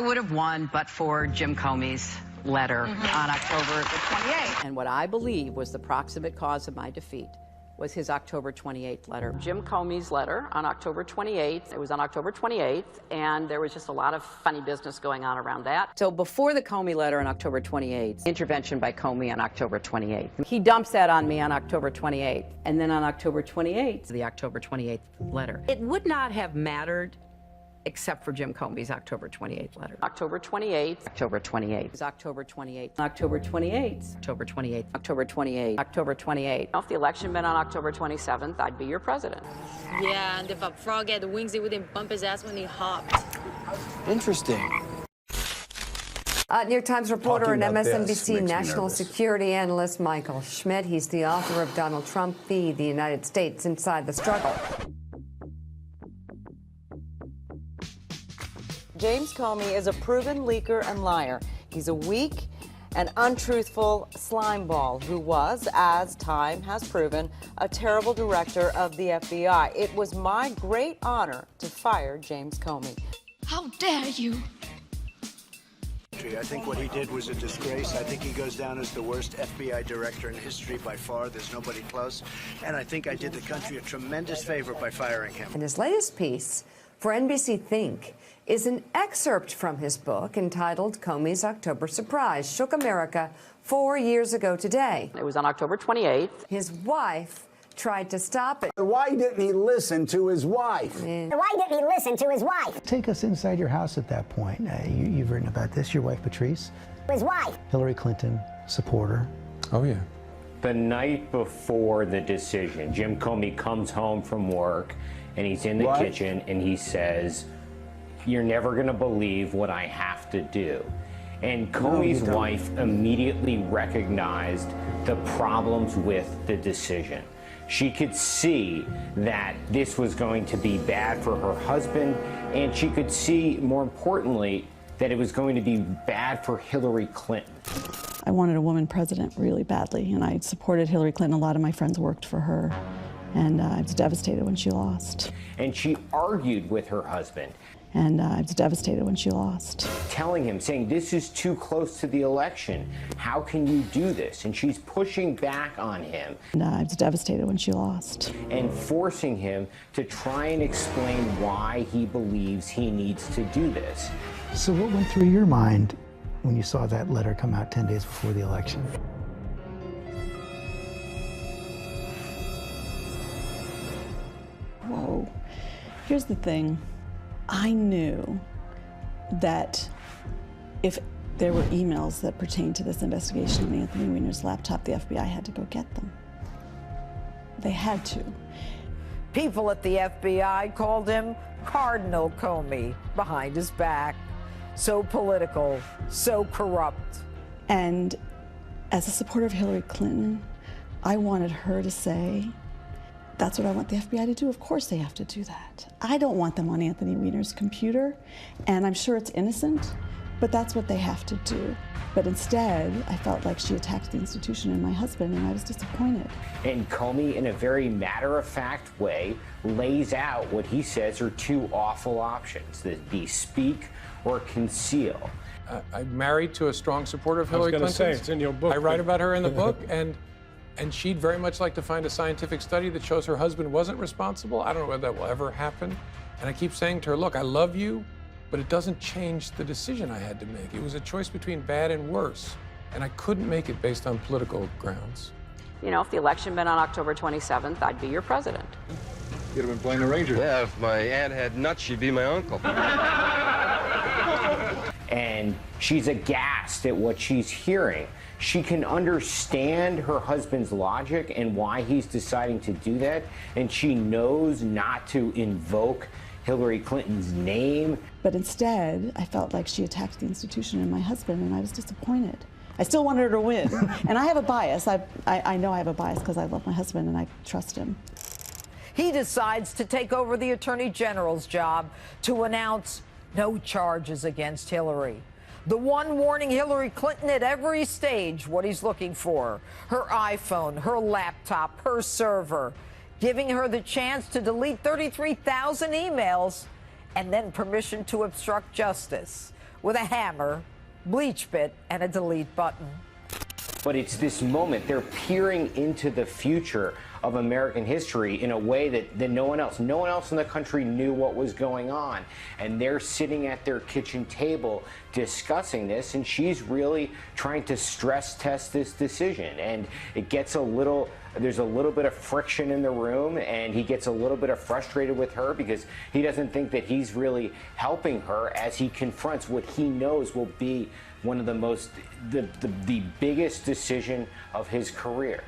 I would have won but for Jim Comey's letter on October the 28th. And what I believe was the proximate cause of my defeat was his October 28th letter. Jim Comey's letter on October 28th. It was on October 28th, and there was just a lot of funny business going on around that. So before the Comey letter on October 28th, intervention by Comey on October 28th. He dumps that on me on October 28th, and then on October 28th, the October 28th letter. It would not have mattered except for Jim Comey's October 28th letter. October 28th. October 28th. It was October 28th. October 28th. October 28th. October 28th. October 28th. If the election had been on October 27th, I'd be your president. Yeah, and if a frog had wings, it wouldn't bump his ass when he hopped. Interesting. New York Times reporter and MSNBC national security analyst Michael Schmidt. He's the author of Donald Trump v. the United States Inside the Struggle. James Comey is a proven leaker and liar. He's a weak and untruthful slimeball who was, as time has proven, a terrible director of the FBI. It was my great honor to fire James Comey. How dare you? I think what he did was a disgrace. I think he goes down as the worst FBI director in history by far. There's nobody close. And I think I did the country a tremendous favor by firing him. And his latest piece for NBC Think is an excerpt from his book entitled Comey's October Surprise Shook America 4 years ago today. It was on October 28th. His wife tried to stop it. Why didn't he listen to his wife? Why didn't he listen to his wife? Take us inside your house at that point. You've written about this. Your wife, Patrice. His wife. Hillary Clinton supporter. Oh, yeah. The night before the decision, Jim Comey comes home from work and he's in the kitchen and he says, "You're never going to believe what I have to do." And Comey's wife immediately recognized the problems with the decision. She could see that this was going to be bad for her husband, and she could see, more importantly, that it was going to be bad for Hillary Clinton. I wanted a woman president really badly, and I supported Hillary Clinton. A lot of my friends worked for her, and I was devastated when she lost. And she argued with her husband. And I was devastated when she lost. Telling him, saying, "This is too close to the election. How can you do this?" And she's pushing back on him. And I was devastated when she lost. And forcing him to try and explain why he believes he needs to do this. So what went through your mind when you saw that letter come out 10 days before the election? Whoa. Here's the thing. I knew that if there were emails that pertained to this investigation on Anthony Weiner's laptop, the FBI had to go get them. They had to. People at the FBI called him Cardinal Comey behind his back. So political, so corrupt. And as a supporter of Hillary Clinton, I wanted her to say, "That's what I want the FBI to do. Of course they have to do that. I don't want them on Anthony Weiner's computer, and I'm sure it's innocent, but that's what they have to do." But instead, I felt like she attacked the institution and my husband, and I was disappointed. And Comey, in a very matter-of-fact way, lays out what he says are two awful options, that be speak or conceal. I'm married to a strong supporter of Hillary Clinton. I was going to say, it's in your book. I write about her in the book, and she'd very much like to find a scientific study that shows her husband wasn't responsible. I don't know whether that will ever happen. And I keep saying to her, "Look, I love you, but it doesn't change the decision I had to make. It was a choice between bad and worse, and I couldn't make it based on political grounds." You know, if the election had been on October 27th, I'd be your president. You'd have been playing the Rangers. Yeah, if my aunt had nuts, she'd be my uncle. And she's aghast at what she's hearing. She can understand her husband's logic and why he's deciding to do that, and she knows not to invoke Hillary Clinton's name. But instead, I felt like she attacked the institution and my husband, and I was disappointed. I still wanted her to win. And I have a bias. I know I have a bias because I love my husband and I trust him. He decides to take over the Attorney General's job to announce no charges against Hillary. The one warning Hillary Clinton at every stage what he's looking for: her iPhone, her laptop, her server, giving her the chance to delete 33,000 emails and then permission to obstruct justice. with a hammer, bleach bit, and a delete button. But it's this moment. They're peering into the future of American history in a way that no one else in the country knew what was going on. And they're sitting at their kitchen table discussing this, and she's really trying to stress test this decision. And it gets there's a little bit of friction in the room, and he gets a little bit frustrated with her because he doesn't think that he's really helping her as he confronts what he knows will be one of the biggest decision of his career.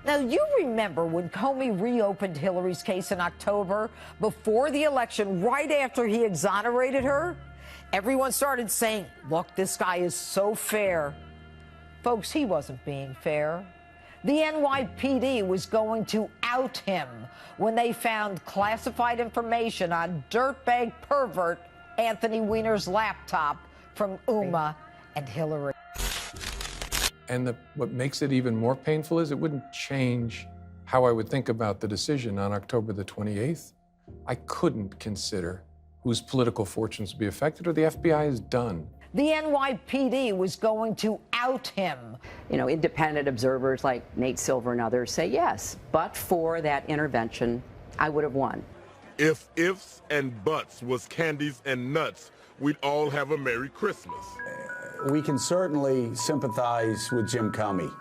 Now, you remember when Comey reopened Hillary's case in October before the election, right after he exonerated her? Everyone started saying, look, this guy is so fair. Folks, he wasn't being fair. The NYPD was going to out him when they found classified information on dirtbag pervert Anthony Weiner's laptop from Uma and Hillary. And what makes it even more painful is it wouldn't change how I would think about the decision on October the 28th. I couldn't consider whose political fortunes would be affected or the FBI is done. The NYPD was going to out him. You know, independent observers like Nate Silver and others say yes, but for that intervention, I would have won. If ifs and buts was candies and nuts, we'd all have a Merry Christmas. We can certainly sympathize with Jim Comey,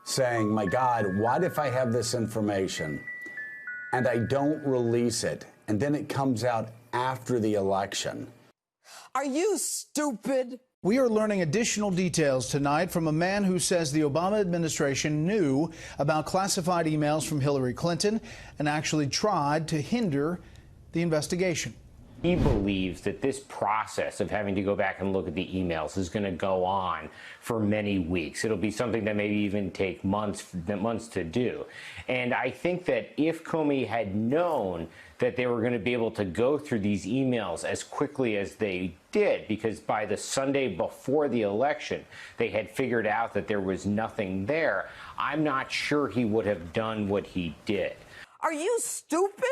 saying, my God, what if I have this information and I don't release it, and then it comes out after the election? Are you stupid? We are learning additional details tonight from a man who says the Obama administration knew about classified emails from Hillary Clinton and actually tried to hinder the investigation. He believes that this process of having to go back and look at the emails is going to go on for many weeks. It'll be something that maybe even take months to do. And I think that if Comey had known that they were going to be able to go through these emails as quickly as they did, because by the Sunday before the election, they had figured out that there was nothing there, I'm not sure he would have done what he did. Are you stupid?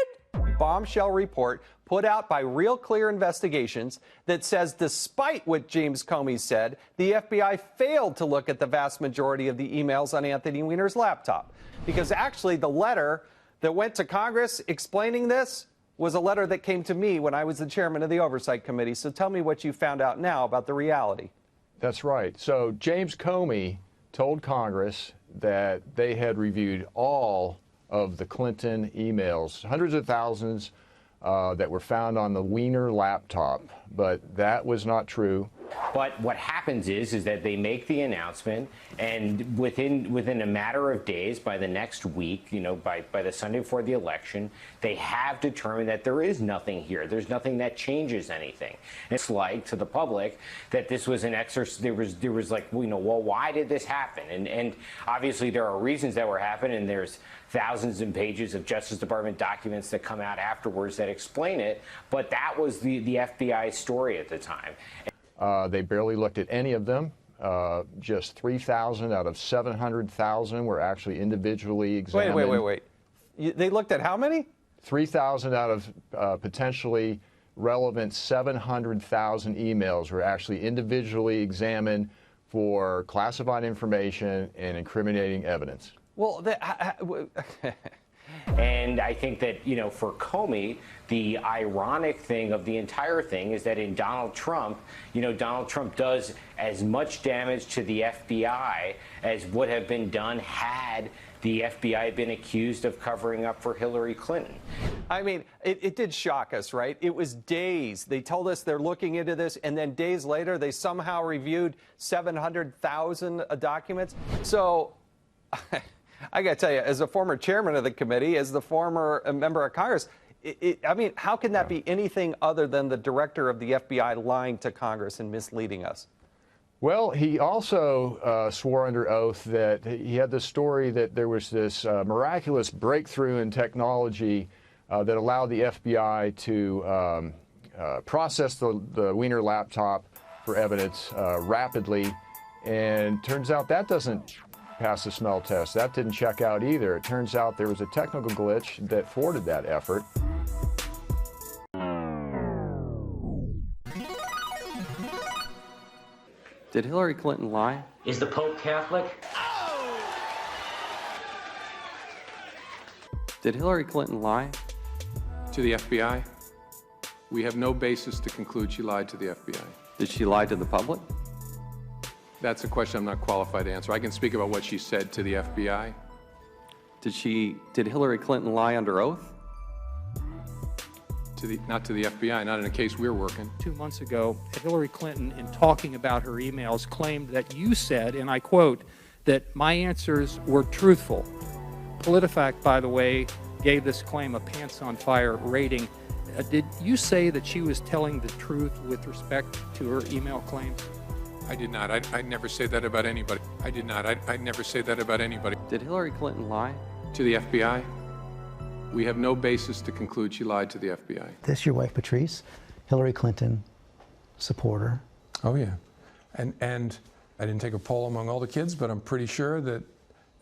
Bombshell report put out by Real Clear Investigations that says despite what James Comey said, the FBI failed to look at the vast majority of the emails on Anthony Weiner's laptop. Because actually the letter that went to Congress explaining this was a letter that came to me when I was the chairman of the Oversight Committee. So tell me what you found out now about the reality. That's right. So James Comey told Congress that they had reviewed all of the Clinton emails, hundreds of thousands that were found on the Weiner laptop, but that was not true. But what happens is that they make the announcement, and within a matter of days, by the next week, by the Sunday before the election, they have determined that there is nothing here. There's nothing that changes anything. It's like to the public that this was an exercise. There was like, well, why did this happen? And obviously there are reasons that were happening, and there's thousands of pages of Justice Department documents that come out afterwards that explain it. But that was the FBI story at the time. They barely looked at any of them. Just 3,000 out of 700,000 were actually individually examined. Wait. They looked at how many? 3,000 out of potentially relevant 700,000 emails were actually individually examined for classified information and incriminating evidence. Well, and I think that, for Comey, the ironic thing of the entire thing is that in Donald Trump, Donald Trump does as much damage to the FBI as would have been done had the FBI been accused of covering up for Hillary Clinton. I mean, it did shock us, right? It was days. They told us they're looking into this, and then days later, they somehow reviewed 700,000 documents. So I got to tell you, as a former chairman of the committee, as the former member of Congress, I mean, how can that be anything other than the director of the FBI lying to Congress and misleading us? Well, he also swore under oath that he had this story that there was this miraculous breakthrough in technology that allowed the FBI to process the Weiner laptop for evidence rapidly. And turns out that doesn't pass the smell test. That didn't check out either. It turns out there was a technical glitch that thwarted that effort. Did Hillary Clinton lie? Is the Pope Catholic? Did Hillary Clinton lie? To the FBI, we have no basis to conclude she lied to the FBI. Did she lie to the public? That's a question I'm not qualified to answer. I can speak about what she said to the FBI. Did Hillary Clinton lie under oath? Not to the FBI, not in a case we're working. 2 months ago, Hillary Clinton, in talking about her emails, claimed that you said, and I quote, that my answers were truthful. PolitiFact, by the way, gave this claim a pants on fire rating. Did you say that she was telling the truth with respect to her email claims? I did not. I'd never say that about anybody. I did not. I'd never say that about anybody. Did Hillary Clinton lie? To the FBI, we have no basis to conclude she lied to the FBI. This your wife, Patrice, Hillary Clinton supporter. Oh, yeah. And I didn't take a poll among all the kids, but I'm pretty sure that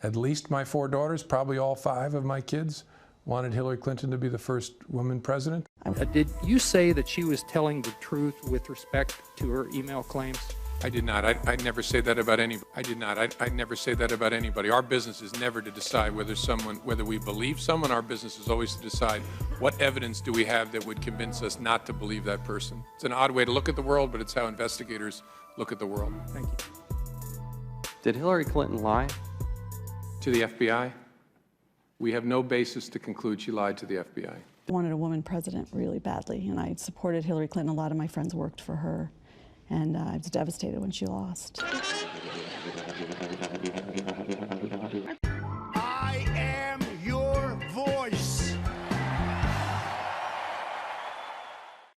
at least my 4 daughters, probably all 5 of my kids, wanted Hillary Clinton to be the first woman president. Did you say that she was telling the truth with respect to her email claims? I did not. I'd never say that about anybody. I did not. I'd never say that about anybody. Our business is never to decide whether we believe someone. Our business is always to decide what evidence do we have that would convince us not to believe that person. It's an odd way to look at the world, but it's how investigators look at the world. Thank you. Did Hillary Clinton lie? To the FBI, we have no basis to conclude she lied to the FBI. I wanted a woman president really badly, and I supported Hillary Clinton. A lot of my friends worked for her, and I was devastated when she lost.